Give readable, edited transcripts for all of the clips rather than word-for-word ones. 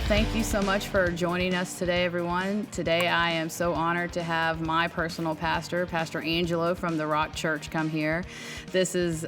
thank you so much for joining us today, everyone. Today, I am so honored to have my personal pastor, Pastor Angelo from the Rock Church, come here. This is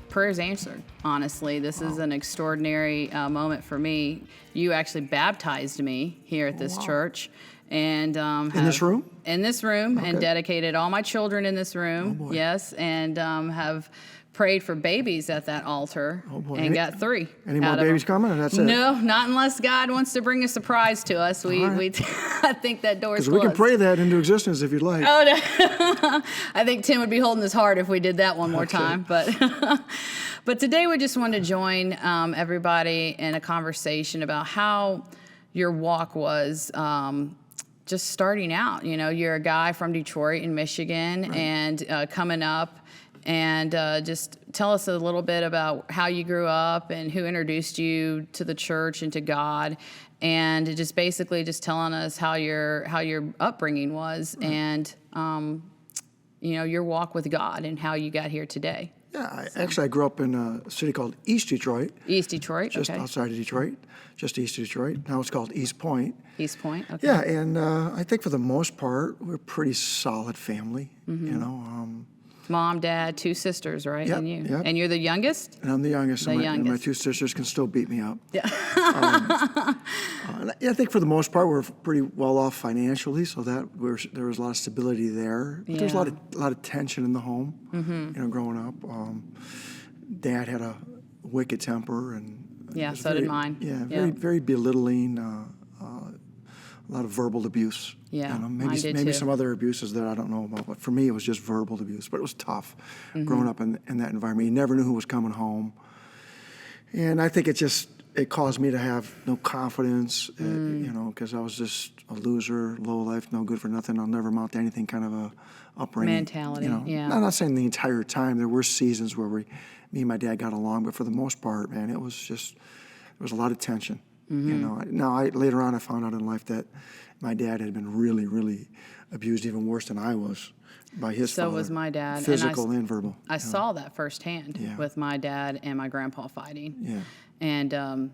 prayers answered, honestly. This is an extraordinary moment for me. You actually baptized me here at this church. And in this room? In this room, and dedicated all my children in this room. Oh, boy. Yes, and have prayed for babies at that altar, and got 3. Any more babies coming, or that's it? No, not unless God wants to bring a surprise to us. We I think that door's closed. Because we can pray that into existence if you'd like. Oh, no. I think Tim would be holding his heart if we did that one more time. But today we just want to join everybody in a conversation about how your walk was just starting out. You know, you're a guy from Detroit in Michigan, and coming up. And just tell us a little bit about how you grew up and who introduced you to the church and to God, and just basically just telling us how your upbringing was, and your walk with God and how you got here today. Yeah, I grew up in a city called East Detroit. East Detroit, just outside of Detroit, just east of Detroit. Now it's called East Point. East Point, okay. Yeah, and I think for the most part we're a pretty solid family. Mm-hmm. You know. Mom, dad, 2 sisters, right? Yep, And you. Yep. And you're the youngest? And I'm the youngest. And my 2 sisters can still beat me up. Yeah. And I think for the most part we're pretty well off financially, so that there was a lot of stability there. But there's a lot of tension in the home. Mm-hmm. You know, growing up, Dad had a wicked temper, and so did mine. Yeah, very belittling. A lot of verbal abuse. Yeah, you know, mine did maybe too. some other abuses that I don't know about. But for me, it was just verbal abuse. But it was tough growing up in that environment. You never knew who was coming home. And I think it caused me to have no confidence, you know, because I was just a loser, low life, no good for nothing. I'll never amount to anything kind of a upbringing. Mentality, you know. yeah. I'm not saying the entire time. There were seasons where me and my dad got along, but for the most part, man, there was a lot of tension. Mm-hmm. You know, later on I found out in life that my dad had been really, really abused, even worse than I was, by his father. So was my dad. Physical and verbal. I saw that firsthand with my dad and my grandpa fighting. Yeah. And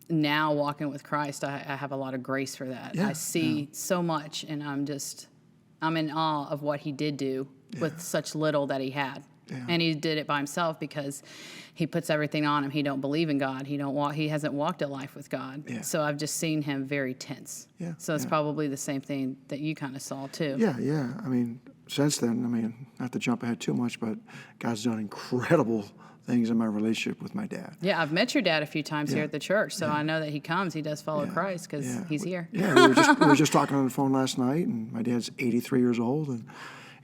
now walking with Christ, I have a lot of grace for that. Yeah, I see so much, and I'm in awe of what he did do with such little that he had. Yeah. And he did it by himself because he puts everything on him. He don't believe in God. He hasn't walked a life with God. Yeah. So I've just seen him very tense. Yeah. So it's probably the same thing that you kind of saw too. Yeah. I mean, since then, not to jump ahead too much, but God's done incredible things in my relationship with my dad. Yeah, I've met your dad a few times here at the church, so I know that he does follow Christ because he's here. Yeah, we were just talking on the phone last night, and my dad's 83 years old, and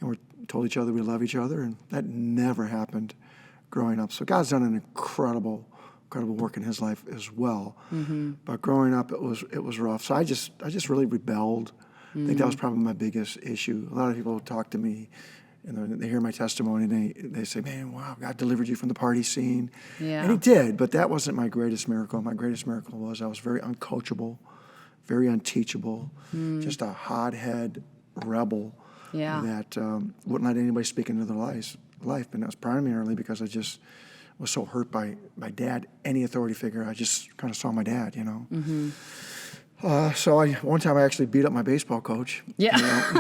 we told each other we love each other, and that never happened growing up. So God's done an incredible work in his life as well. Mm-hmm. But growing up, it was rough. So I just really rebelled. I think that was probably my biggest issue. A lot of people talk to me, and they hear my testimony, and they say, "Man, wow, God delivered you from the party scene." Yeah. And He did, but that wasn't my greatest miracle. My greatest miracle was I was very uncoachable, very unteachable, just a hothead rebel. Yeah. That wouldn't let anybody speak into their life. And that was primarily because I just was so hurt by my dad, any authority figure. I just kind of saw my dad, you know. Mm-hmm. So one time I actually beat up my baseball coach. Yeah.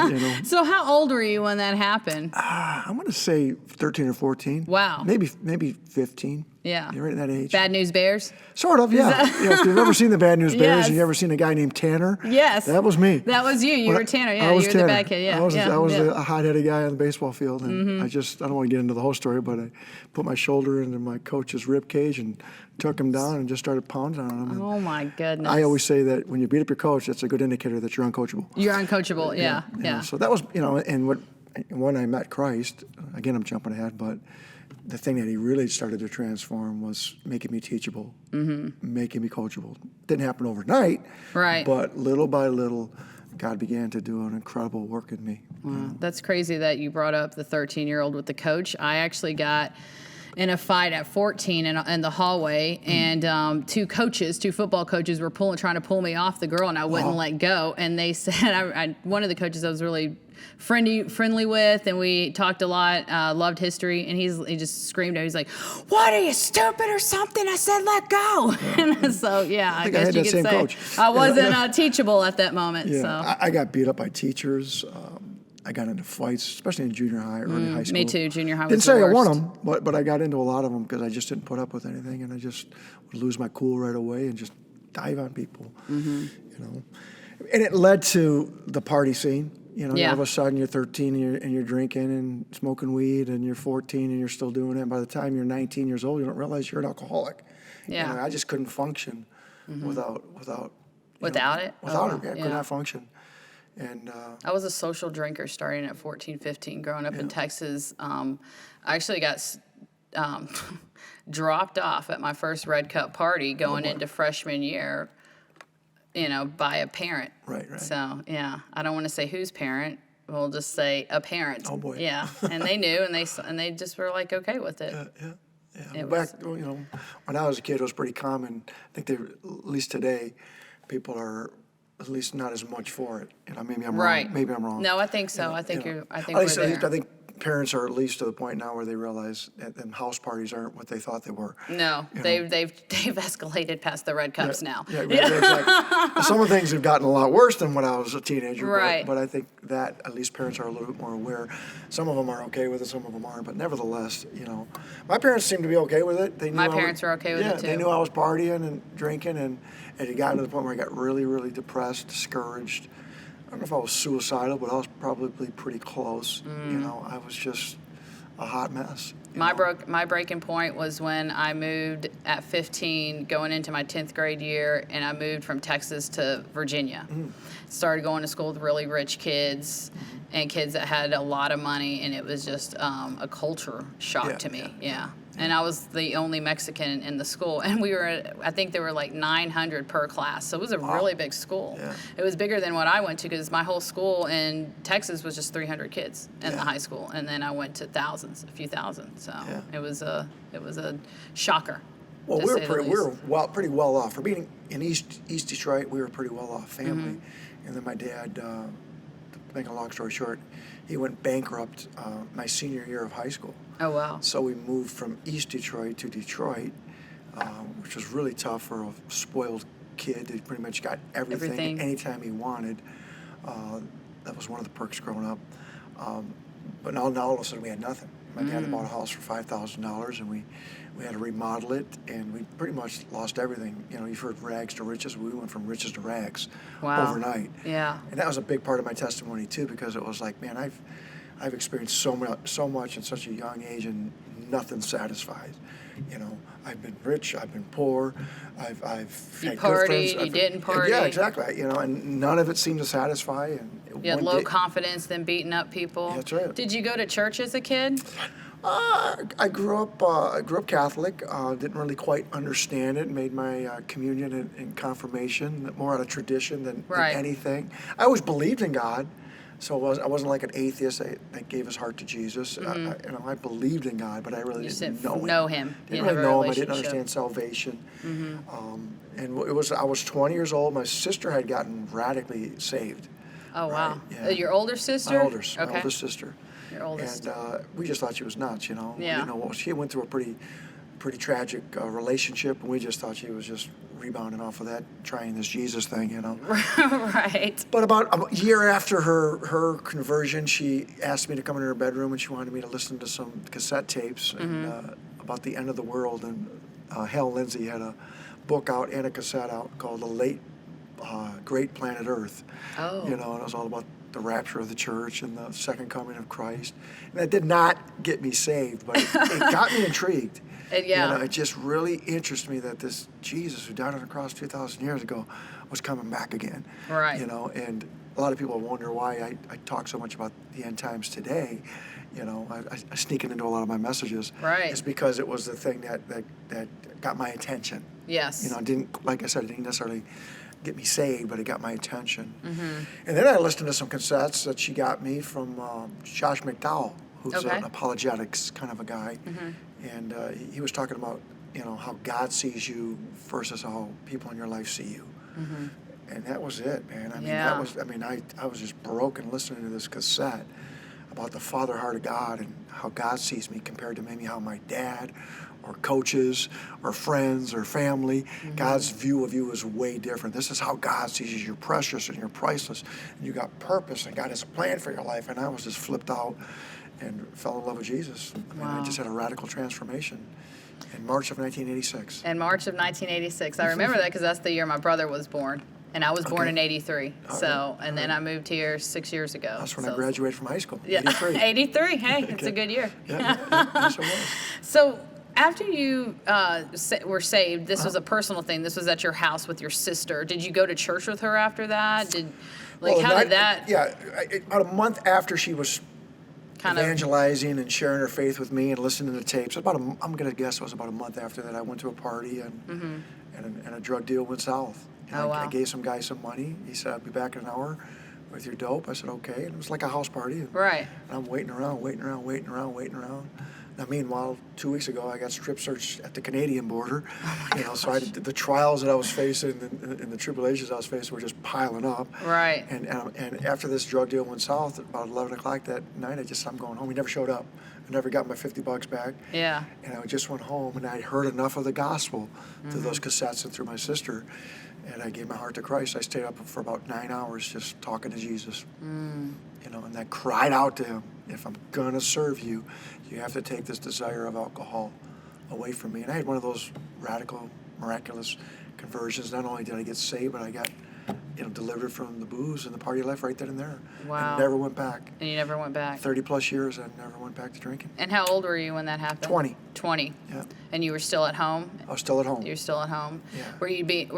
You know. So how old were you when that happened? I'm going to say 13 or 14. Wow. Maybe 15. Yeah. You're right at that age. Bad News Bears? Sort of, yeah. If you've ever seen the Bad News Bears, and you've ever seen a guy named Tanner? Yes. That was me. That was you. You were Tanner. Yeah, I was you were Tanner. the bad kid. Yeah. I was a hot-headed guy on the baseball field, and I don't want to get into the whole story, but I put my shoulder into my coach's rib cage and took him down and just started pounding on him. Oh my goodness. I always say that when you beat up your coach, that's a good indicator that you're uncoachable. You're uncoachable. Yeah. You know, so that was, and when I met Christ, again, I'm jumping ahead, but the thing that He really started to transform was making me teachable, making me coachable. Didn't happen overnight, right? But little by little, God began to do an incredible work in me. Wow. That's crazy that you brought up the 13-year-old with the coach. I actually got in a fight at 14 in the hallway, and two football coaches were trying to pull me off the girl, and I wouldn't let go. And they said, one of the coaches I was really friendly with, and we talked a lot, loved history, and he just screamed out, he's like, "What, are you stupid or something? I said let go." And so, yeah, I guess you could say coach. I wasn't teachable at that moment. Yeah, So I got beat up by teachers. I got into fights, especially in junior high, early high school. me too, junior high was Didn't say the I won worst. them, but I got into a lot of them because I just didn't put up with anything, and I just would lose my cool right away and just dive on people, you know. And it led to the party scene. You know, Yeah. all of a sudden you're 13 and you're drinking and smoking weed, and you're 14 and you're still doing it. And by the time you're 19 years old, you don't realize you're an alcoholic. Yeah. You know, I just couldn't function without it? Without Oh, it, I could yeah. not function. And I was a social drinker starting at 14, 15, growing up in Texas. I actually got dropped off at my first Red Cup party going into freshman year, you know, by a parent. Right. So, yeah, I don't want to say whose parent. We'll just say a parent. Oh, boy. Yeah, and they knew, and they just were like okay with it. Yeah. Back, you know, when I was a kid, it was pretty common. I think at least today, people are at least not as much for it. You know, maybe I'm Right. wrong. Maybe I'm wrong. No, I think so. You know, I think you know. I think At least, we're there. I think parents are at least to the point now where they realize that house parties aren't what they thought they were. No, You know. they've escalated past the Red Cups now. Yeah, exactly. Some of the things have gotten a lot worse than when I was a teenager. Right. But I think that at least parents are a little bit more aware. Some of them are okay with it, some of them aren't. But nevertheless, you know, my parents seemed to be okay with it. They knew My parents were okay with it, Yeah, they too. knew I was partying and drinking, and it got to the point where I got really, really depressed, discouraged. I don't know if I was suicidal, but I was probably pretty close. You know, I was just a hot mess. you know. My breaking point was when I moved at 15, going into my 10th grade year, and I moved from Texas to Virginia. Started going to school with really rich kids and kids that had a lot of money, and it was just a culture shock Yeah, to me. yeah. Yeah. And I was the only Mexican in the school, and I think there were like 900 per class, so it was a really big school. Yeah. It was bigger than what I went to because my whole school in Texas was just 300 kids in the Yeah. high school, and then I went to thousands, a few thousand. So Yeah. it was a shocker. Well, to we were say the pretty well off. For being in East Detroit, we were a pretty well off family. And then my dad, to make a long story short, he went bankrupt my senior year of high school. Oh wow. So we moved from East Detroit to Detroit, which was really tough for a spoiled kid. He pretty much got everything anytime he wanted. That was one of the perks growing up. But now all of a sudden we had nothing. My dad had bought a house for $5,000, and we had to remodel it, and we pretty much lost everything. You know, you've heard rags to riches. We went from riches to rags overnight. Yeah. And that was a big part of my testimony too, because it was like, man, I've experienced so much at such a young age, and nothing satisfies. You know, I've been rich, I've been poor, I've You had good partied, friends. you didn't party. Yeah, exactly. You know, and none of it seemed to satisfy. And You had one low day- confidence, then beating up people. That's right. Did you go to church as a kid? I grew up Catholic. Didn't really quite understand it. Made my communion and confirmation more out of tradition than Right. anything. I always believed in God, so I wasn't like an atheist that gave his heart to Jesus. I believed in God, but I really You didn't didn't know him. Didn't You didn't really have a know him. I didn't relationship. understand salvation. And I was 20 years old. My sister had gotten radically saved. Oh wow. yeah. Your older sister? My oldest Okay. sister. Your oldest. And we just thought she was nuts, you know. Yeah. We didn't know what she went through a pretty tragic relationship, and we just thought she was just rebounding off of that, trying this Jesus thing, you know. Right. But about a year after her conversion, she asked me to come in her bedroom, and she wanted me to listen to some cassette tapes and, about the end of the world. And Hal Lindsey had a book out and a cassette out called The Late Great Planet Earth. Oh. You know, and it was all about the rapture of the church and the second coming of Christ. And that did not get me saved, but it got me intrigued. Yeah. You know, it just really interested me that this Jesus who died on the cross 2,000 years ago was coming back again. Right. You know, and a lot of people wonder why I talk so much about the end times today. You know, I sneak it into a lot of my messages. Right. It's because it was the thing that got my attention. Yes. You know, like I said, it didn't necessarily get me saved, but it got my attention. And then I listened to some cassettes that she got me from Josh McDowell, who's Okay. an apologetics kind of a guy. And he was talking about, how God sees you versus how people in your life see you. And that was it, man. I mean, I was just broken listening to this cassette about the father heart of God and how God sees me compared to maybe how my dad or coaches or friends or family, God's view of you is way different. This is how God sees you. You're precious and you're priceless and you got purpose and God has a plan for your life. And I was just flipped out and fell in love with Jesus. I mean, I just had a radical transformation in March of 1986. In March of 1986. I remember that because that's the year my brother was born. And I was born in 83. And then I moved here 6 years ago. That's when I graduated from high school, yeah, 83. 83. Hey, it's a good year. Yeah, yes, it was. So after you were saved, this was a personal thing. This was at your house with your sister. Did you go to church with her after that? How did that? Yeah, about a month after she was kind of evangelizing and sharing her faith with me and listening to tapes. I'm going to guess it was about a month after that. I went to a party and a drug deal went south. Oh, wow. I gave some guy some money. He said, I'll be back in an hour with your dope. I said, okay. And it was like a house party. Right. And I'm waiting around. Now, meanwhile, 2 weeks ago, I got strip searched at the Canadian border. So the trials that I was facing and the tribulations I was facing were just piling up. Right. And after this drug deal went south, about 11 o'clock that night, I'm going home. He never showed up. I never got my $50 back. Yeah. And I just went home, and I heard enough of the gospel through those cassettes and through my sister. And I gave my heart to Christ. I stayed up for about 9 hours just talking to Jesus. And I cried out to him, if I'm going to serve you, you have to take this desire of alcohol away from me. And I had one of those radical, miraculous conversions. Not only did I get saved, but I got delivered from the booze and the party life right then and there. Wow. And never went back. And you never went back? 30 plus years, I never went back to drinking. And how old were you when that happened? 20. 20. Yeah. And you were still at home? I was still at home. You were still at home? Yeah. Were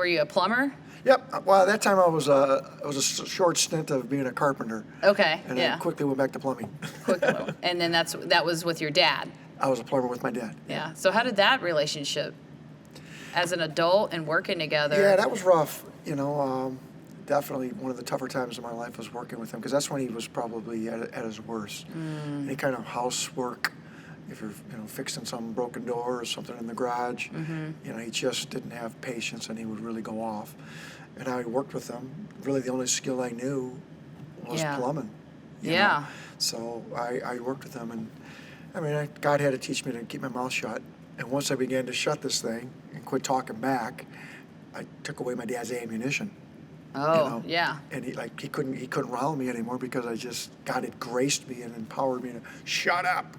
you a plumber? Yep. Well, at that time it was a short stint of being a carpenter. Okay. And I quickly went back to plumbing. And then that was with your dad? I was a plumber with my dad. Yeah. So how did that relationship, as an adult and working together? Yeah, that was rough. Definitely one of the tougher times of my life was working with him because that's when he was probably at his worst. Any kind of housework, if you're fixing some broken door or something in the garage, he just didn't have patience and he would really go off. And I worked with him. Really, the only skill I knew was plumbing. You know? So I worked with him, and God had to teach me to keep my mouth shut. And once I began to shut this thing and quit talking back, I took away my dad's ammunition. Oh, yeah. And he couldn't rile me anymore because God had graced me and empowered me to shut up,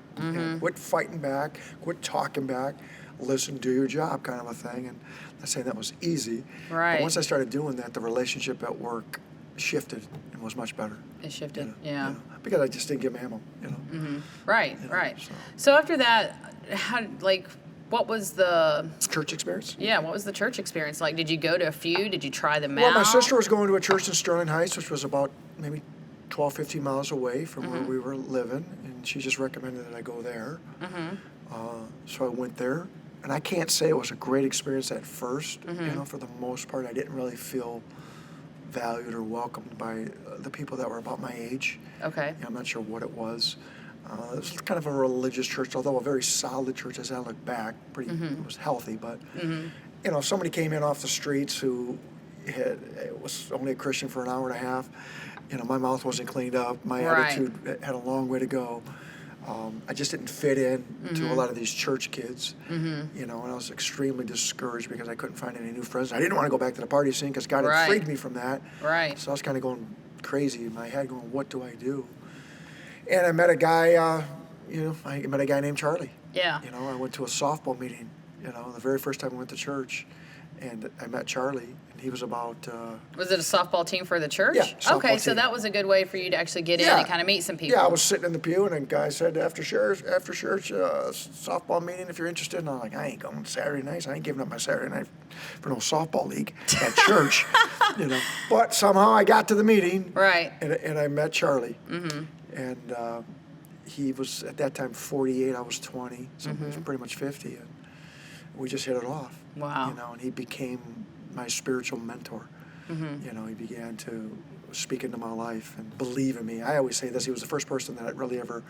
quit fighting back, quit talking back, listen, do your job, kind of a thing. And I'm not saying that was easy. Right. But once I started doing that, the relationship at work shifted and was much better. It shifted, because I just didn't give him ammo, Right, right. So after that, what was the church experience? Yeah, what was the church experience like? Did you go to a few? Did you try them out? Well, my sister was going to a church in Sterling Heights, which was about maybe 12, 15 miles away from where we were living, and she just recommended that I go there. So I went there, and I can't say it was a great experience at first. For the most part, I didn't really feel valued or welcomed by the people that were about my age. Okay. I'm not sure what it was. It was kind of a religious church, although a very solid church as I look back. It was healthy, but if somebody came in off the streets who was only a Christian for an hour and a half, my mouth wasn't cleaned up, my attitude had a long way to go. I just didn't fit in to a lot of these church kids, and I was extremely discouraged because I couldn't find any new friends. I didn't want to go back to the party scene because God had freed me from that. Right. So I was kind of going crazy in my head, going, "What do I do?" And I met a guy, I met a guy named Charlie. Yeah. I went to a softball meeting, the very first time I went to church, and I met Charlie, and he was about... Was it a softball team for the church? Yeah, softball Okay, so team. that was a good way for you to actually get in and kind of meet some people. Yeah, I was sitting in the pew, and a guy said, after church, softball meeting, if you're interested. And I'm like, I ain't going Saturday nights. I ain't giving up my Saturday night for no softball league at church, But somehow I got to the meeting. Right. And I met Charlie. And he was, at that time, 48. I was 20, so he was pretty much 50. And we just hit it off. Wow. And he became my spiritual mentor. He began to speak into my life and believe in me. I always say this: he was the first person that really ever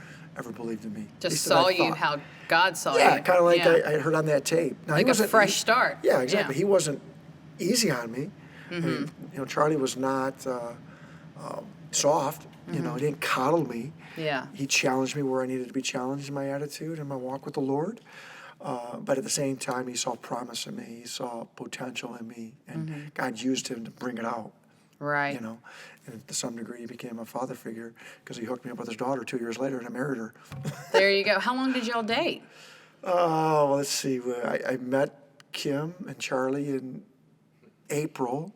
believed in me. At Just least that I saw you thought. how God saw you. Yeah, kind of like Yeah. I heard on that tape. Now, he Like a wasn't fresh start. Yeah, exactly. Yeah. He wasn't easy on me. I Mm-hmm. mean, Charlie was not soft. He didn't coddle me. Yeah. He challenged me where I needed to be challenged in my attitude and my walk with the Lord. But at the same time, he saw promise in me. He saw potential in me, and God used him to bring it out. Right. And to some degree, he became a father figure because he hooked me up with his daughter 2 years later, and I married her. There you go. How long did y'all date? Oh, well, let's see. I met Kim and Charlie in April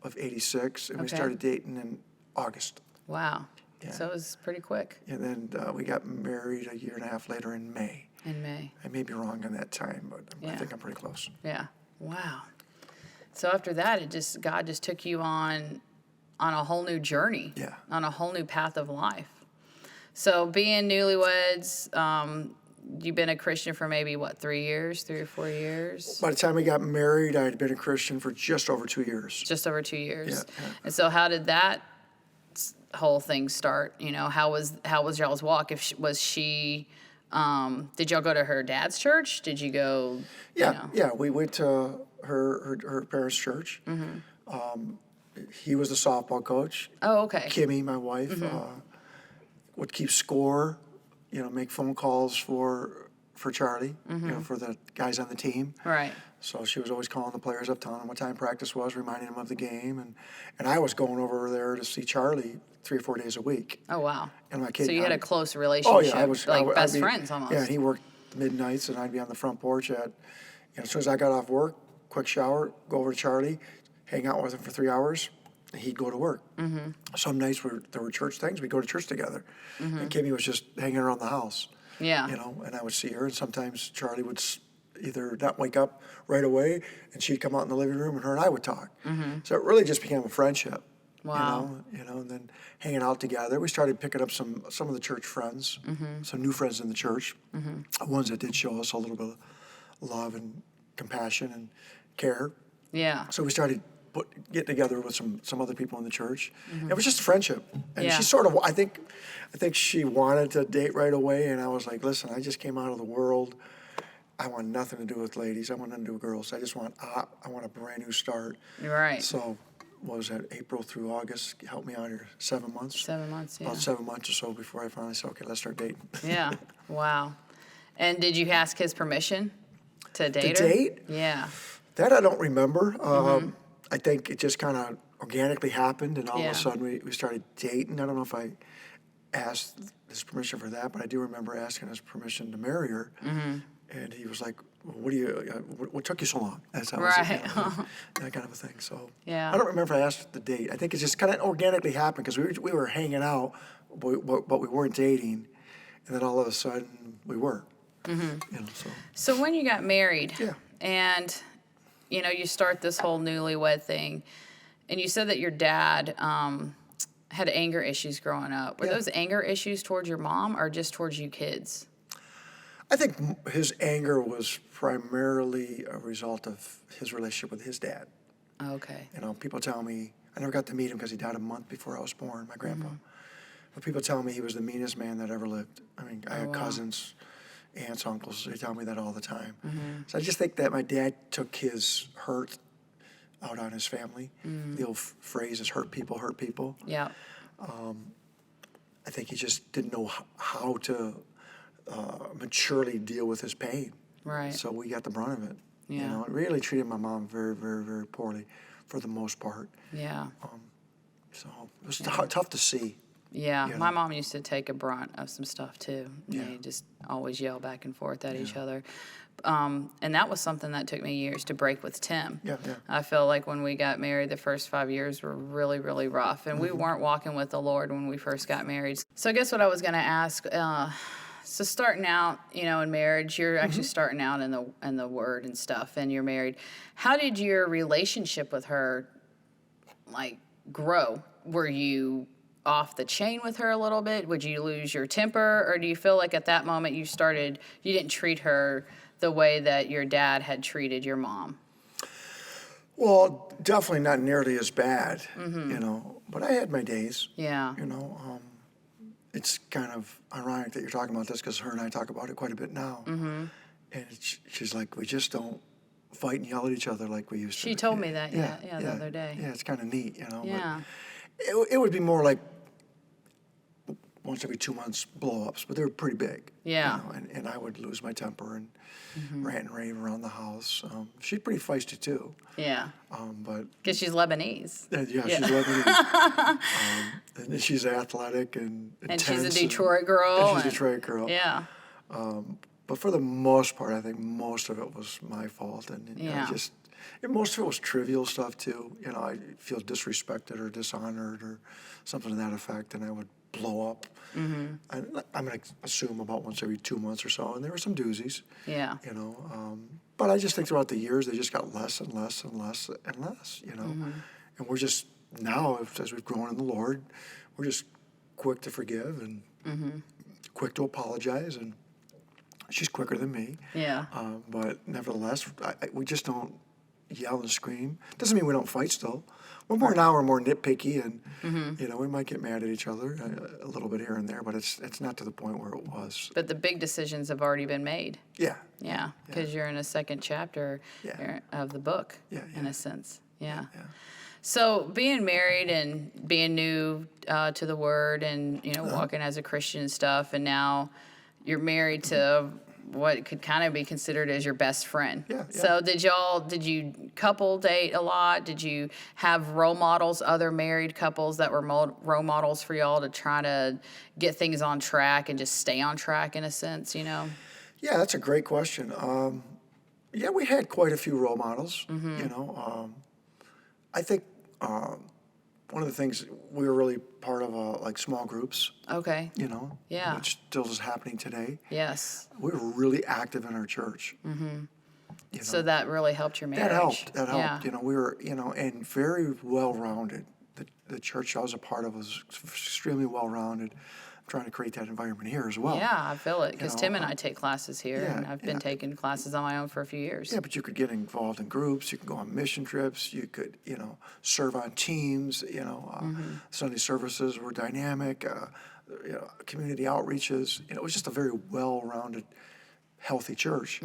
of '86, and we Okay. started dating in August. Wow. Yeah. So it was pretty quick. And then we got married a year and a half later in May. In May. I may be wrong on that time, but I Yeah. think I'm pretty close. Yeah. Wow. So after that, God just took you on a whole new journey. Yeah. On a whole new path of life. So being newlyweds, you've been a Christian for maybe 3 or 4 years? By the time we got married, I had been a Christian for just over 2 years. Just over 2 years. Yeah. And so how did that whole thing start? How was y'all's walk? Was she did y'all go to her dad's church? Did you go? Yeah, we went to her parents' church. He was the softball coach. Oh, okay. Kimmy, my wife, would keep score, make phone calls for Charlie, for the guys on the team. Right. So she was always calling the players up, telling them what time practice was, reminding them of the game, and I was going over there to see Charlie 3 or 4 days a week. Oh, wow. And my kid. So you had a close relationship. Oh yeah, I was like I'd best be- friends almost. Yeah, and he worked midnights, and I'd be on the front porch as soon as I got off work, quick shower, go over to Charlie, hang out with him for 3 hours, and he'd go to work. Mm-hmm. Some nights there were church things, we'd go to church together, and Kimmy was just hanging around the house. Yeah. And I would see her, and sometimes Charlie would either not wake up right away, and she'd come out in the living room, and her and I would talk. Mm-hmm. So it really just became a friendship. Wow. And then hanging out together, we started picking up some of the church friends, some new friends in the church, ones that did show us a little bit of love and compassion and care. Yeah. So we started getting together with some other people in the church. It was just a friendship, and Yeah. she sort of, I think she wanted to date right away, and I was like, listen, I just came out of the world. I want nothing to do with ladies. I want nothing to do with girls. I just want I want a brand new start. Right. So what was that, April through August? Help me out here. 7 months. 7 months. Yeah. About 7 months or so before I finally said, okay, let's start dating. Yeah. Wow. And did you ask his permission to date To her? date? Yeah. That I don't remember. I think it just kind of organically happened, and all Yeah. of a sudden we started dating. I don't know if I asked his permission for that, but I do remember asking his permission to marry her. And he was like, well, what took you so long? That's how Right. that kind of a thing. So Yeah. I don't remember if I asked the date. I think it just kind of organically happened because we were hanging out, but we weren't dating. And then all of a sudden we were. So. So when you got married, Yeah. and you start this whole newlywed thing, and you said that your dad had anger issues growing up. Were Yeah. those anger issues towards your mom or just towards you kids? I think his anger was primarily a result of his relationship with his dad. Okay. People tell me, I never got to meet him because he died a month before I was born, my grandpa. But people tell me he was the meanest man that ever lived. I mean, I had cousins, aunts, uncles, they tell me that all the time. So I just think that my dad took his hurt out on his family. The old phrase is hurt people. Yeah. I think he just didn't know how to maturely deal with his pain. Right. So we got the brunt of it. Yeah. It really treated my mom very, very, very poorly for the most part. Yeah. So it was tough to see. Yeah, You my know. mom used to take a brunt of some stuff too. They just always yell back and forth at each other. And that was something that took me years to break with Tim. Yeah. I feel like when we got married, the first 5 years were really, really rough. And we weren't walking with the Lord when we first got married. So I guess what I was going to ask, so starting out, in marriage, you're actually starting out in the Word and stuff, and you're married. How did your relationship with her, grow? Were you off the chain with her a little bit? Would you lose your temper? Or do you feel like at that moment you didn't treat her the way that your dad had treated your mom? Well, definitely not nearly as bad, but I had my days. Yeah. It's kind of ironic that you're talking about this because her and I talk about it quite a bit now. And she's like, we just don't fight and yell at each other like we used to. She told me that, the other day. Yeah, it's kind of neat, Yeah. But it would be more like once every 2 months blow-ups, but they were pretty big. Yeah. And I would lose my temper and rant and rave around the house. She's pretty feisty too. Yeah. But Because she's Lebanese. yeah, she's Lebanese. And she's athletic and intense. And she's a Detroit girl. And she's a Detroit girl. Yeah. But for the most part, I think most of it was my fault, and most of it was trivial stuff too. I feel disrespected or dishonored or something to that effect, and I would blow up. I'm going to assume about once every 2 months or so, and there were some doozies. Yeah. But I just think throughout the years they just got less and less and less and less. And we're just now, as we've grown in the Lord, we're just quick to forgive and quick to apologize, and she's quicker than me. Yeah. But nevertheless, we just don't yell and scream. Doesn't mean we don't fight still. We're more nitpicky, and we might get mad at each other a little bit here and there, but it's not to the point where it was. But the big decisions have already been made. Yeah. Yeah, because you're in a second chapter of the book, in a sense. Yeah. So being married and being new to the Word and, walking as a Christian and stuff, and now you're married to what could kind of be considered as your best friend. Yeah. So did you couple date a lot? Did you have role models, other married couples that were role models for y'all to try to get things on track and just stay on track in a sense, Yeah, that's a great question. We had quite a few role models, I think one of the things, we were really part of like small groups. Okay. Yeah. Which still is happening today. Yes. We were really active in our church. So that really helped your marriage. That helped. Yeah. We were, and very well-rounded. The church I was a part of was extremely well-rounded. I'm trying to create that environment here as well. Yeah, I feel it, because Tim and I take classes here, and I've been yeah. taking classes on my own for a few years. Yeah, but you could get involved in groups. You could go on mission trips. You could, serve on teams. Sunday services were dynamic. Community outreaches. It was just a very well-rounded, healthy church.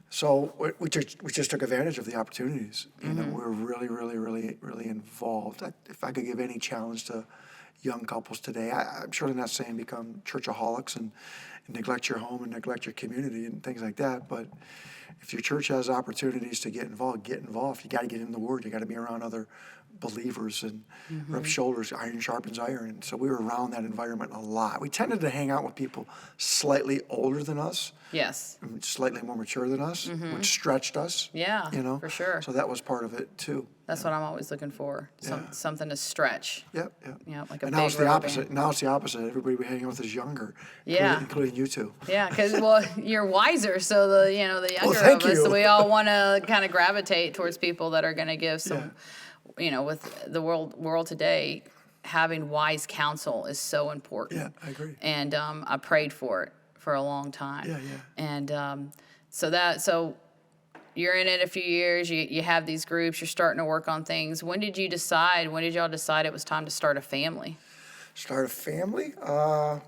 So we just took advantage of the opportunities. We were really, really, really, really involved. If I could give any challenge to young couples today, I'm surely not saying become churchaholics and neglect your home and neglect your community and things like that. But if your church has opportunities to get involved. You got to get in the Word. You got to be around other believers and rub shoulders. Iron sharpens iron. And so we were around that environment a lot. We tended to hang out with people slightly older than us. Yes. Slightly more mature than us, which stretched us. Yeah, for sure. So that was part of it too. That's what I'm always looking for. Something to stretch. Yep. Like a and big now it's the rubber opposite. band. Now it's the opposite. Everybody we hang out with is younger. Yeah. Including you two. Yeah, because you're wiser, so the younger thank of us, you. we all want to kind of gravitate towards people that are going to give some, with the world today, having wise counsel is so important. Yeah, I agree. And I prayed for it for a long time. Yeah. And so you're in it a few years. You have these groups. You're starting to work on things. When did y'all decide it was time to start a family? Start a family? I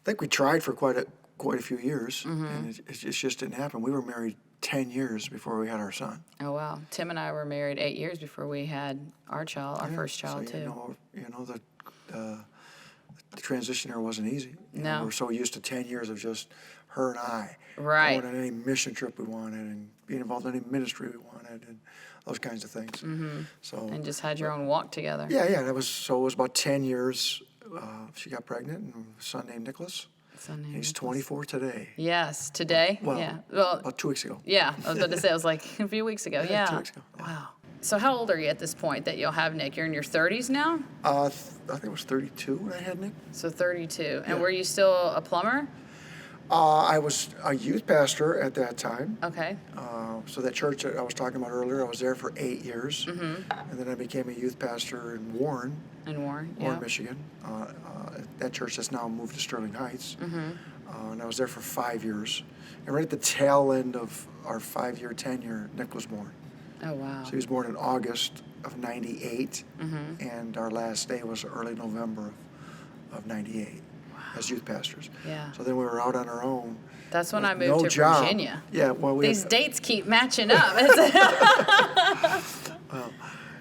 think we tried for quite a few years, and it just didn't happen. We were married 10 years before we had our son. Oh, wow. Tim and I were married 8 years before we had our first child, so, too. The transition there wasn't easy. No. We're so used to 10 years of just her and I. Right. Going on any mission trip we wanted and being involved in any ministry we wanted and those kinds of things. So. And just had your own walk together. Yeah. It was about 10 years. She got pregnant and a son named Nicholas. He's 24 today. Yes, today? Well, about 2 weeks ago. Yeah, I was about to say, it was like a few weeks ago. Yeah. 2 weeks ago. Yeah. Wow. So how old are you at this point that you'll have Nick? You're in your 30s now? I think it was 32 when I had Nick. So 32. And Yeah. were you still a plumber? I was a youth pastor at that time. Okay. So that church that I was talking about earlier, I was there for 8 years. And then I became a youth pastor in Warren, In Warren, Michigan. That church has now moved to Sterling Heights. and I was there for 5 years. And right at the tail end of our 5-year tenure, Nick was born. Oh, wow. So he was born in August of 98, and our last day was early November of 98 as youth pastors. Yeah. So then we were out on our own. That's when with I moved no to job. Virginia. Yeah, well, These dates keep matching up.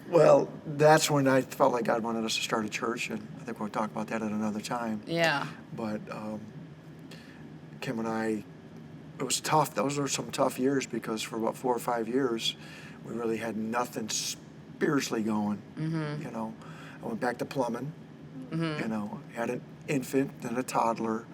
well, that's when I felt like God wanted us to start a church, and I think we'll talk about that at another time. Yeah. But Kim and I, it was tough. Those were some tough years because for about 4 or 5 years, we really had nothing spiritually going. You know, I went back to plumbing. You know, had an infant, then a toddler.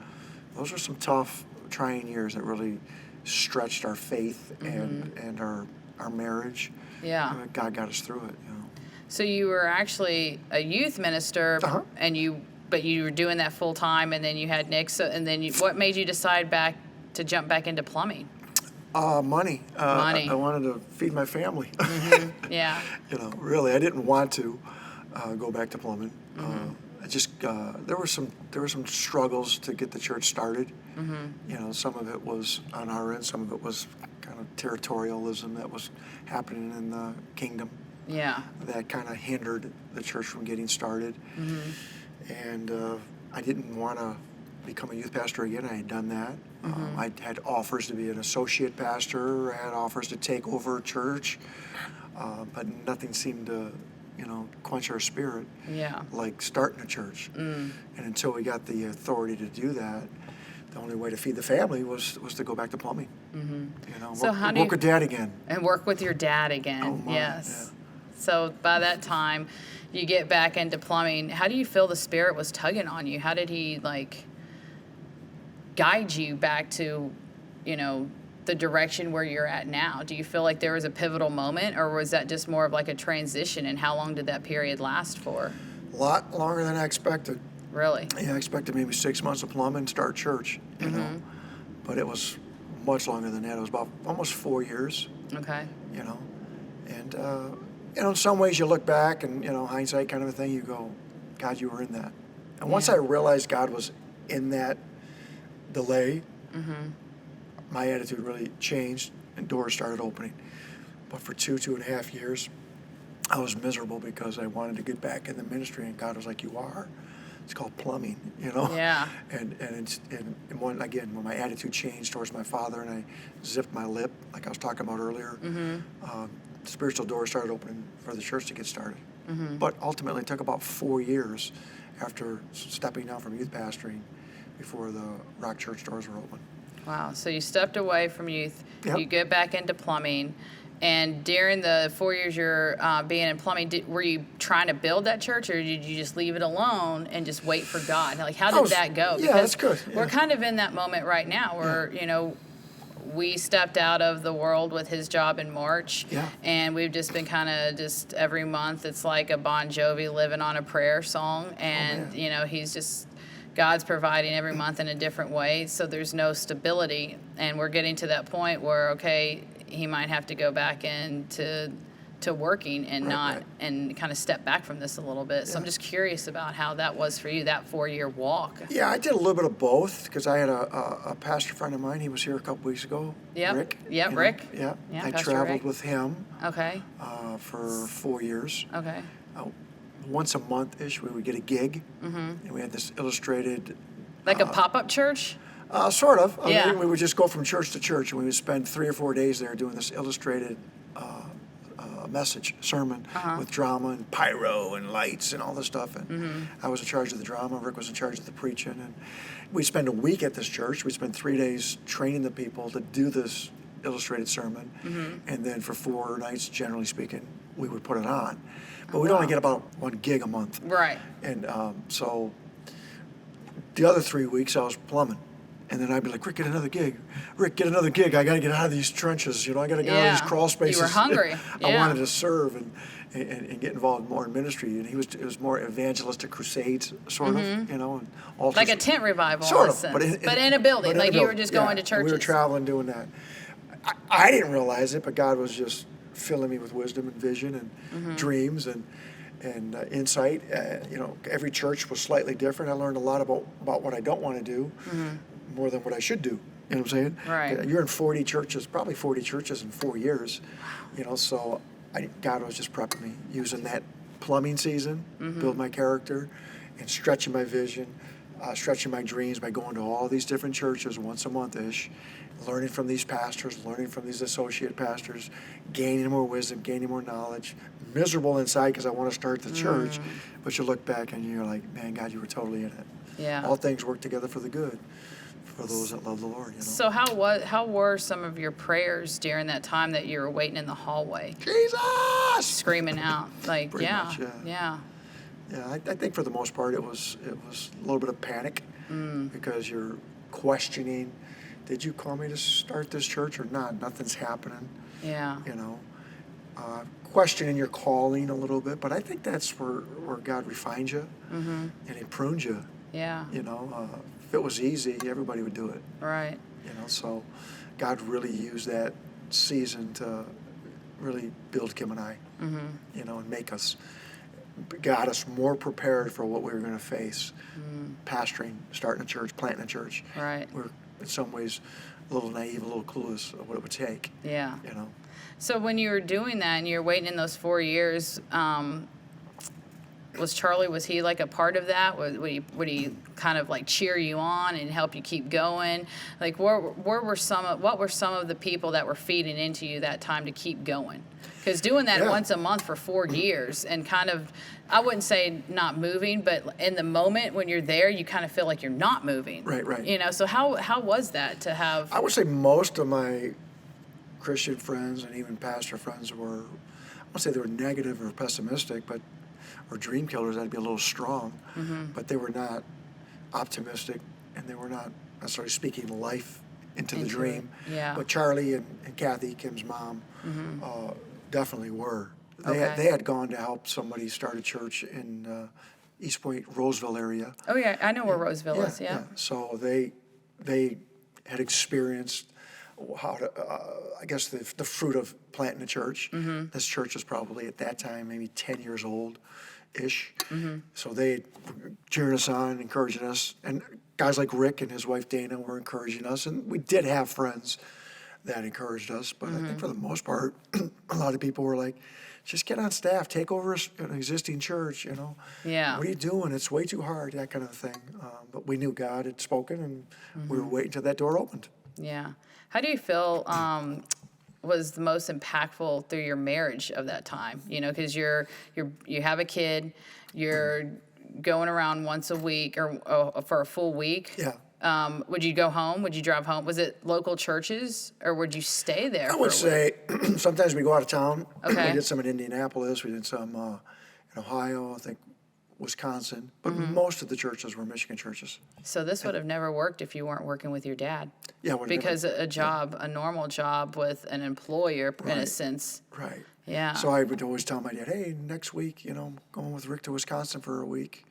Those were some tough, trying years that really stretched our faith and our marriage. Yeah. And God got us through it. You know. So you were actually a youth minister, and but you were doing that full time, and then you had Nick. So, and then what made you decide to jump back into plumbing? Money. Money. I wanted to feed my family. Yeah. You know, really, I didn't want to go back to plumbing. I just there were some struggles to get the church started. You know, some of it was on our end, some of it was kind of territorialism that was happening in the kingdom. Yeah. That kind of hindered the church from getting started. And I didn't want to become a youth pastor again. I had done that. I had offers to be an associate pastor. I had offers to take over a church, but nothing seemed to, you know, quench our spirit. Yeah. Like starting a church. And until we got the authority to do that, the only way to feed the family was to go back to plumbing. You know, So work with Dad again. And work with your dad again. Oh, my, yes. yeah. So by that time, you get back into plumbing. How do you feel the Spirit was tugging on you? How did he guide you back to, you know, the direction where you're at now? Do you feel like there was a pivotal moment, or was that just more of like a transition? And how long did that period last for? A lot longer than I expected. Really? Yeah, I expected maybe 6 months of plumbing, start church, you know. But it was much longer than that. It was about almost 4 years, Okay. you know. And, you know, in some ways you look back and, you know, hindsight kind of a thing, you go, God, you were in that. And once I realized God was in that delay, my attitude really changed and doors started opening. But for 2.5 years, I was miserable because I wanted to get back in the ministry, and God was like, you are. It's called plumbing, you know? Yeah. And when my attitude changed towards my father and I zipped my lip, like I was talking about earlier, spiritual doors started opening for the church to get started. But ultimately it took about 4 years after stepping down from youth pastoring before the Rock Church doors were open. Wow. So you stepped away from youth. Yep. You get back into plumbing. And during the 4 years you're being in plumbing, were you trying to build that church, or did you just leave it alone and just wait for God? Like, how did that go? Yeah, that's good. Yeah. We're kind of in that moment right now where, you know, we stepped out of the world with his job in March, and we've just been kind of just every month, it's like a Bon Jovi living on a prayer song, and, you know, God's providing every month in a different way, so there's no stability, and we're getting to that point where, okay, he might have to go back into working and and kind of step back from this a little bit. So I'm just curious about how that was for you, that 4-year walk. Yeah, I did a little bit of both because I had a pastor friend of mine. He was here a couple weeks ago. Rick. Yeah, Rick. Yeah. I Pastor traveled Rick. with him. Okay. For 4 years. Okay. Once a month-ish, we would get a gig, and we had this illustrated. Like a pop-up church? Sort of. Yeah. We would just go from church to church, and we would spend 3 or 4 days there doing this illustrated sermon with drama and pyro and lights and all this stuff. And I was in charge of the drama. Rick was in charge of the preaching. And we'd spend a week at this church. We'd spend 3 days training the people to do this illustrated sermon. And then for 4 nights, generally speaking, we would put it on. But we'd only get about 1 gig a month. Right. And so the other 3 weeks, I was plumbing. And then I'd be like, Rick, get another gig. Rick, get another gig. I got to get out of these trenches. You know, I got to get out of these crawl spaces. You were hungry. I wanted to serve and get involved more in ministry. And it was more evangelistic crusades, sort of, you know. And altars. Like a tent revival, sort in a of, sense. But in a building. Like you were just going to churches. We were traveling doing that. I didn't realize it, but God was just filling me with wisdom and vision and dreams and insight. You know, every church was slightly different. I learned a lot about what I don't want to do. more than what I should do. You know what I'm saying? Right. You're in 40 churches, probably 40 churches in 4 years. So God was just prepping me, using that plumbing season, build my character, and stretching my vision, stretching my dreams by going to all these different churches once a month-ish, learning from these pastors, learning from these associate pastors, gaining more wisdom, gaining more knowledge, miserable inside because I want to start the church, but you look back and you're like, man, God, you were totally in it. Yeah. All things work together for the good, for those that love the Lord. So how were some of your prayers during that time that you were waiting in the hallway, Jesus! screaming out? Like, Pretty yeah, much, yeah. Yeah, I think for the most part it was a little bit of panic because you're questioning, did you call me to start this church or not? Nothing's happening. Yeah. Questioning your calling a little bit, but I think that's where God refines you and He prunes you. Yeah. If it was easy, everybody would do it. Right. So God really used that season to really build Kim and I, and got us more prepared for what we were going to face. Pastoring, starting a church, planting a church. Right. We're in some ways a little naive, a little clueless of what it would take. Yeah. You know. So when you were doing that and you were waiting in those 4 years, was he like a part of that? Would he kind of like cheer you on and help you keep going? Like what were some of the people that were feeding into you that time to keep going? Because doing that once a month for 4 years and kind of, I wouldn't say not moving, but in the moment when you're there, you kind of feel like you're not moving. Right. So how was that to have? I would say most of my Christian friends and even pastor friends were, I won't say they were negative or pessimistic, or dream killers, that'd be a little strong, but they were not optimistic and they were not necessarily speaking life into the dream. Yeah. But Charlie and Kathy, Kim's mom, definitely were. They had gone to help somebody start a church in East Point, Roseville area. Oh yeah, I know where Roseville is. Yeah. So they had experienced how to, I guess the fruit of planting a church. This church was probably at that time maybe 10 years old-ish. So they cheered us on, encouraging us, and guys like Rick and his wife Dana were encouraging us, and we did have friends that encouraged us, but I think for the most part, a lot of people were like, just get on staff, take over an existing church, Yeah. What are you doing? It's way too hard, that kind of thing. But we knew God had spoken, and we were waiting till that door opened. Yeah. How do you feel was the most impactful through your marriage of that time? Because you have a kid, you're going around once a week or for a full week. Yeah. Would you go home? Would you drive home? Was it local churches or would you stay there? I would say sometimes we go out of town. Okay. We did some in Indianapolis. We did some in Ohio, I think Wisconsin. But most of the churches were Michigan churches. So this would have never worked if you weren't working with your dad. Yeah. Because a normal job with an employer, in a sense. Right. Yeah. So I would always tell my dad, hey, next week, I'm going with Rick to Wisconsin for a week,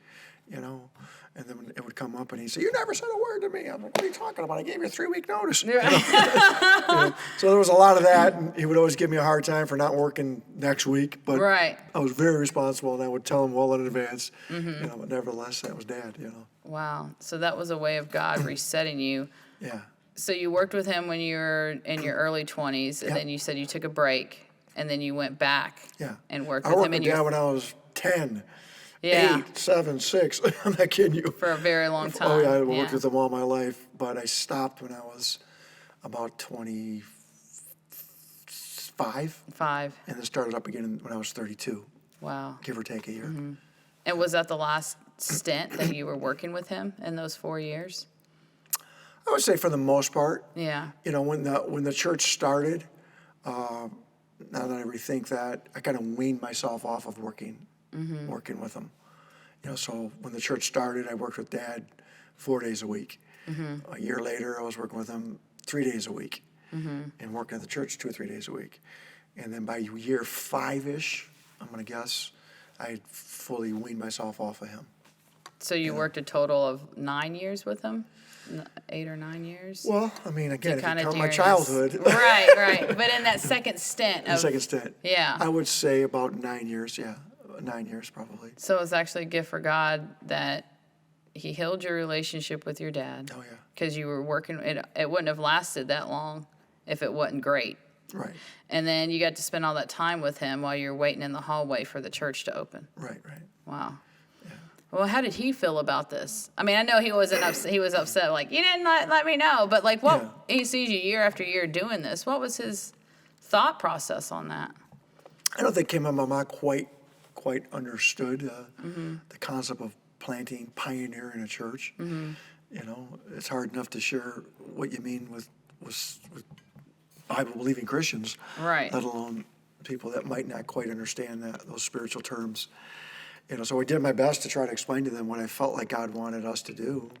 And then it would come up and he'd say, you never said a word to me. I'm like, what are you talking about? I gave you a 3-week notice. So there was a lot of that. And he would always give me a hard time for not working next week. But I was very responsible and I would tell him well in advance. But nevertheless, that was Dad, Wow. So that was a way of God resetting you. Yeah. So you worked with him when you were in your early 20s, and then you said you took a break, and then you went back and worked with him. I worked with Dad when I was 10. Yeah. 8, 7, 6. I'm not kidding you. For a very long time. Oh, yeah, I worked with him all my life, but I stopped when I was about 25. 5. And then started up again when I was 32. Wow. Give or take a year. And was that the last stint that you were working with him in those 4 years? I would say for the most part. Yeah. When the church started, now that I rethink that, I kind of weaned myself off of working with him. So when the church started, I worked with Dad 4 days a week. A year later, I was working with him 3 days a week and working at the church 2 or 3 days a week. And then by year 5-ish, I'm going to guess, I had fully weaned myself off of him. So you worked a total of 9 years with him? 8 or 9 years? Well, I mean, again, if you count my during childhood. Right. But in that second stint. Yeah. I would say about 9 years, 9 years probably. So it was actually a gift for God that he healed your relationship with your dad. Oh, yeah. Because you were working, it wouldn't have lasted that long if it wasn't great. Right. And then you got to spend all that time with him while you're waiting in the hallway for the church to open. Right. Wow. Yeah. Well, how did he feel about this? I mean, I know he wasn't upset. He was upset, like, you didn't let me know. But, like, what he sees you year after year doing this. What was his thought process on that? I don't think him and my mom quite understood the concept of planting, pioneering a church. You know, it's hard enough to share what you mean with Bible-believing Christians, Right. let alone people that might not quite understand those spiritual terms. You know, so I did my best to try to explain to them what I felt like God wanted us to do.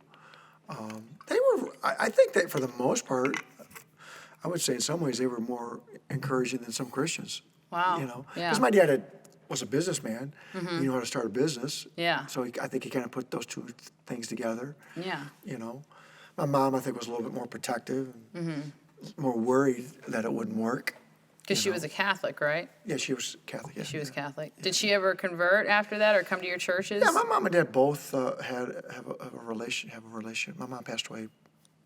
I think that for the most part, I would say in some ways they were more encouraging than some Christians. Wow. You know, Yeah. because my dad was a businessman. He knew how to start a business. Yeah. So I think he kind of put those two things together. Yeah. You know, my mom I think was a little bit more protective, and more worried that it wouldn't work. Because she was a Catholic, right? Yeah, she was Catholic. Yeah, She was Catholic. Did she ever convert after that or come to your churches? Yeah, my mom and dad both have a relationship. My mom passed away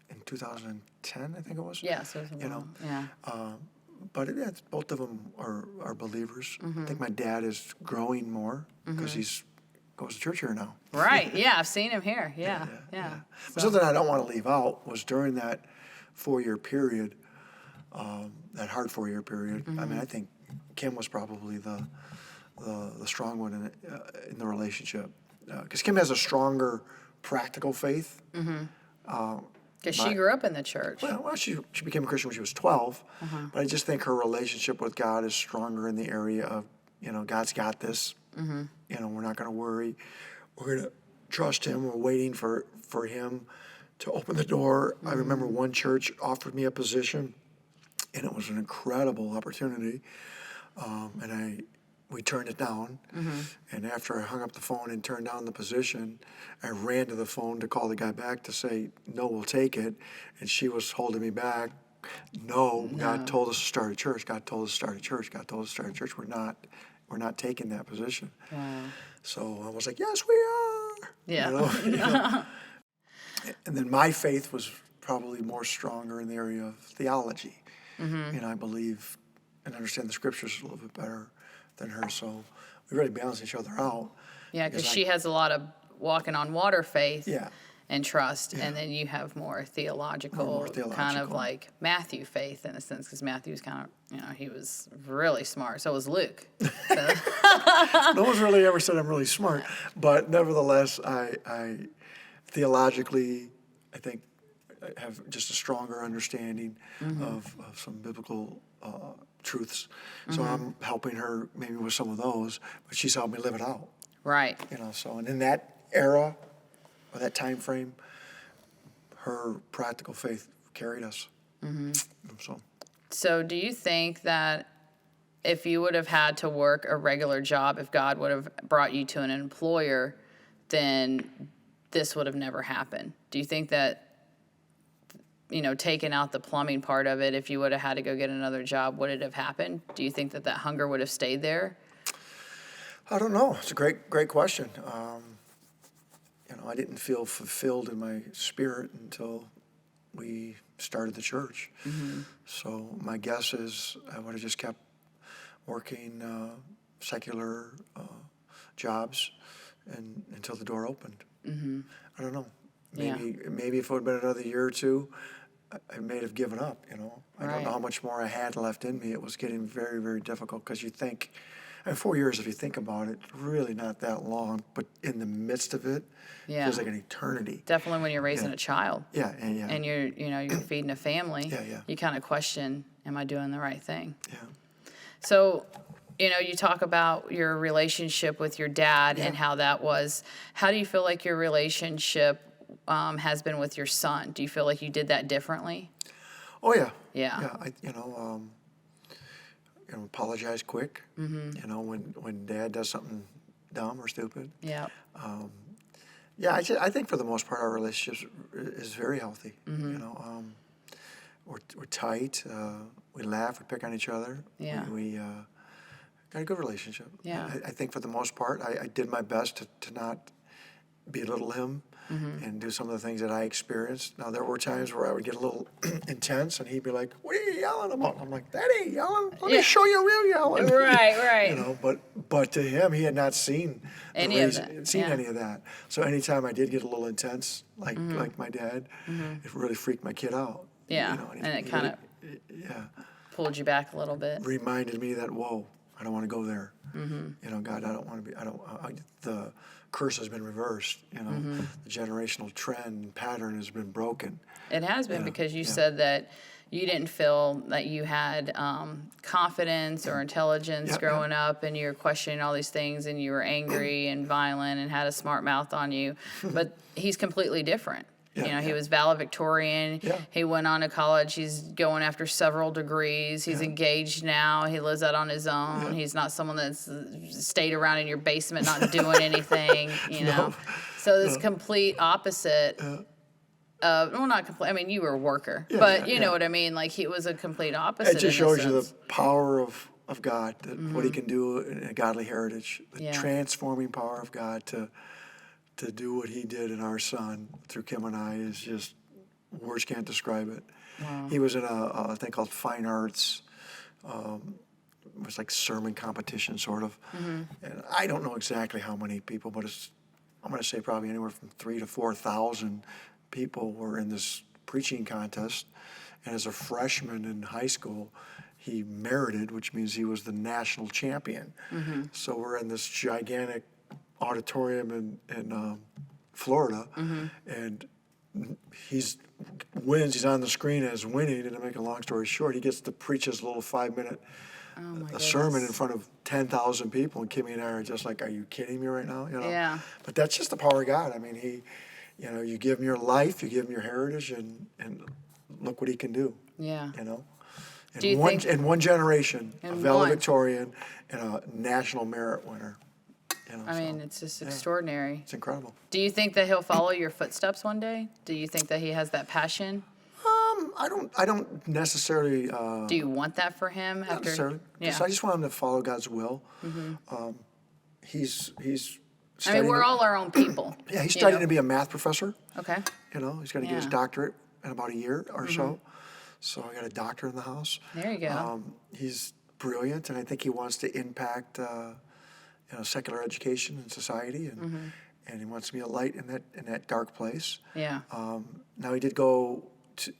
in 2010, I think it was. Yeah, so it was a You while. know, Yeah. both of them are believers. I think my dad is growing more because he's goes to church here now. Right. Yeah, I've seen him here. Yeah. But something I don't want to leave out was during that 4-year period, that hard 4-year period. I mean, I think Kim was probably the strong one in the relationship, because Kim has a stronger practical faith. Because she grew up in the church. Well, she became a Christian when she was 12, but I just think her relationship with God is stronger in the area of, you know, God's got this. You know, we're not going to worry. We're going to trust Him. We're waiting for Him to open the door. I remember one church offered me a position, and it was an incredible opportunity, and we turned it down. And after I hung up the phone and turned down the position, I ran to the phone to call the guy back to say, no, we'll take it. And she was holding me back. No, God told us to start a church. God told us to start a church. God told us to start a church. We're not taking that position. Wow. So I was like, yes, we are. Yeah. You know? And then my faith was probably more stronger in the area of theology. And I believe and understand the scriptures a little bit better than her. So we really balance each other out. Yeah, because she has a lot of walking on water faith and trust, Yeah. and then you have more theological, kind of theological. like Matthew faith in a sense, because Matthew's kind of, you know, he was really smart. So was Luke. So. No one's really ever said I'm really smart, but nevertheless, I theologically, I think, I have just a stronger understanding of some biblical truths. So I'm helping her maybe with some of those, but she's helped me live it out. Right. You know, so and in that era, or that time frame, her practical faith carried us. So do you think that if you would have had to work a regular job, if God would have brought you to an employer, then this would have never happened? Do you think that, you know, taking out the plumbing part of it, if you would have had to go get another job, would it have happened? Do you think that hunger would have stayed there? I don't know. It's a great question. You know, I didn't feel fulfilled in my spirit until we started the church. So my guess is I would have just kept working secular jobs until the door opened. I don't know. Maybe if it would have been another year or two, I may have given up, you know. I don't know how much more I had left in me. It was getting very, very difficult because you think, I mean, 4 years, if you think about it, really not that long, but in the midst of it, it feels like an eternity. Definitely when you're raising a child. And you're feeding a family. You kind of question, am I doing the right thing? So, you know, you talk about your relationship with your dad and how that was. How do you feel like your relationship has been with your son? Do you feel like you did that differently? Oh, yeah. Yeah. I apologize quick. You know, when Dad does something dumb or stupid. Yeah. I think for the most part our relationship is very healthy. You know, we're tight. We laugh. We pick on each other. Yeah. We got a good relationship. Yeah. I think for the most part I did my best to not belittle him and do some of the things that I experienced. Now, there were times where I would get a little intense, and he'd be like, "What are you yelling about?" I'm like, "That ain't yelling. Let me show you real yelling." Right. You know, but to him, he had not seen Any of that. any of that. So anytime I did get a little intense, like my dad, it really freaked my kid out. Yeah, You know, and it kind of pulled you back a little bit. reminded me that, whoa, I don't want to go there. You know, God, I don't want to be. The curse has been reversed. You know, the generational trend and pattern has been broken. It has been because you said that you didn't feel that you had confidence or intelligence growing up, and you were questioning all these things, and you were angry and violent and had a smart mouth on you. But he's completely different. He was valedictorian. He went on to college. He's going after several degrees. He's engaged now. He lives out on his own. He's not someone that's stayed around in your basement not doing anything, you know. So this complete opposite well, not complete. I mean, you were a worker, but you know what I mean? Like, he was a complete opposite. It just shows you the power of God, what he can do in a godly heritage, the transforming power of God to do what he did in our son through Kim and I is just, words can't describe it. Wow. He was in a thing called Fine Arts. It was like sermon competition, sort of. And I don't know exactly how many people, but I'm going to say probably anywhere from 3,000 to 4,000 people were in this preaching contest. And as a freshman in high school, he merited, which means he was the national champion. So we're in this gigantic auditorium in Florida, and he's on the screen as winning, and to make a long story short, he gets to preach his little 5-minute sermon in front of 10,000 people, and Kimmy and I are just like, "Are you kidding me right now?" You know? Yeah. But that's just the power of God. I mean, you give him your life, you give him your heritage, and look what he can do. Yeah. You know? In one generation, a valedictorian and a national merit winner. You know, I mean, it's just extraordinary. It's incredible. Do you think that he'll follow your footsteps one day? Do you think that he has that passion? I don't necessarily. Do you want that for him? Not necessarily. I just want him to follow God's will. He's. I mean, we're all our own people. Yeah, he's studying to be a math professor. Okay. You know, he's going to get his doctorate in about a year or so. So I got a doctor in the house. There you go. He's brilliant, and I think he wants to impact secular education in society, and he wants to be a light in that dark place. Yeah. Now he did go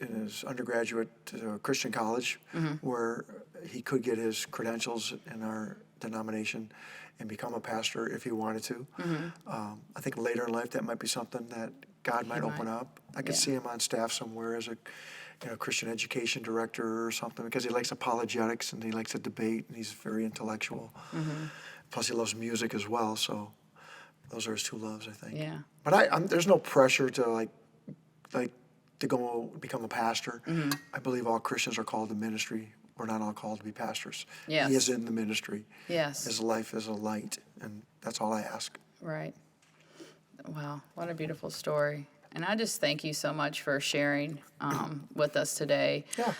in his undergraduate to a Christian college where he could get his credentials in our denomination and become a pastor if he wanted to. I think later in life that might be something that God might open up. I could see him on staff somewhere as a Christian education director or something, because he likes apologetics and he likes to debate and he's very intellectual. Plus he loves music as well, so those are his two loves, I think. Yeah. But there's no pressure to like to go become a pastor. I believe all Christians are called to ministry. We're not all called to be pastors. Yes. He is in the ministry. Yes. His life is a light, and that's all I ask. Right. Wow, what a beautiful story. And I just thank you so much for sharing with us today. Yeah.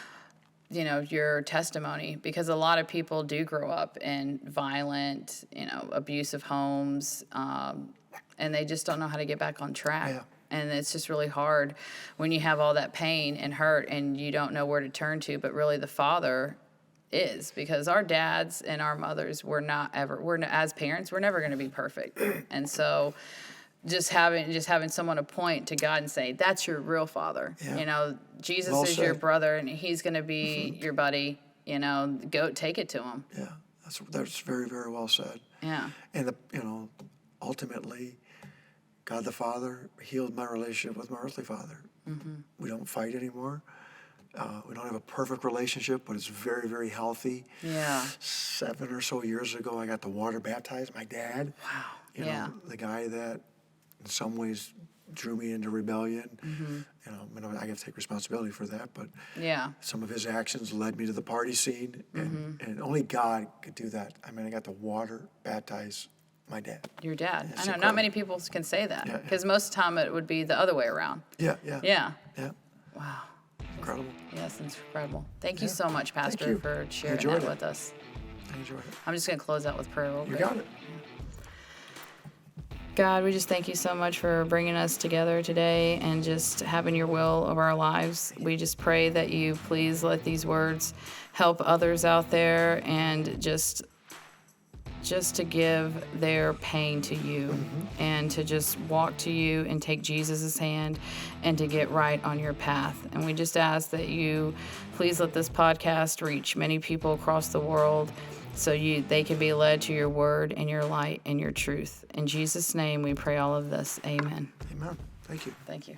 Your testimony, because a lot of people do grow up in violent, abusive homes, and they just don't know how to get back on track. Yeah. And it's just really hard when you have all that pain and hurt and you don't know where to turn to, but really the Father is, because our dads and our mothers as parents, we're never going to be perfect. And so just having someone to point to God and say, that's your real father. Yeah. Jesus Well is said. your brother, and he's going to be your buddy. Go take it to him. Yeah, that's very, very well said. Yeah. And ultimately, God the Father healed my relationship with my earthly father. We don't fight anymore. We don't have a perfect relationship, but it's very, very healthy. Yeah. 7 or so years ago, I got to water baptize my dad. Wow. The guy that in some ways drew me into rebellion. I have to take responsibility for that, but some of his actions led me to the party scene, and only God could do that. I mean, I got to water baptize my dad. Your dad. I know, incredible. not many people can say that, because most of the time it would be the other way around. Yeah. Wow. Incredible. Yes, it's incredible. Thank you so much, Pastor, for sharing Enjoyed that with us. I enjoyed it. I'm just going to close out with prayer real quick. You got it. God, we just thank you so much for bringing us together today and just having your will over our lives. We just pray that you please let these words help others out there and just to give their pain to you and to just walk to you and take Jesus' hand and to get right on your path. And we just ask that you please let this podcast reach many people across the world so they can be led to your word and your light and your truth. In Jesus' name we pray all of this. Amen. Amen. Thank you. Thank you.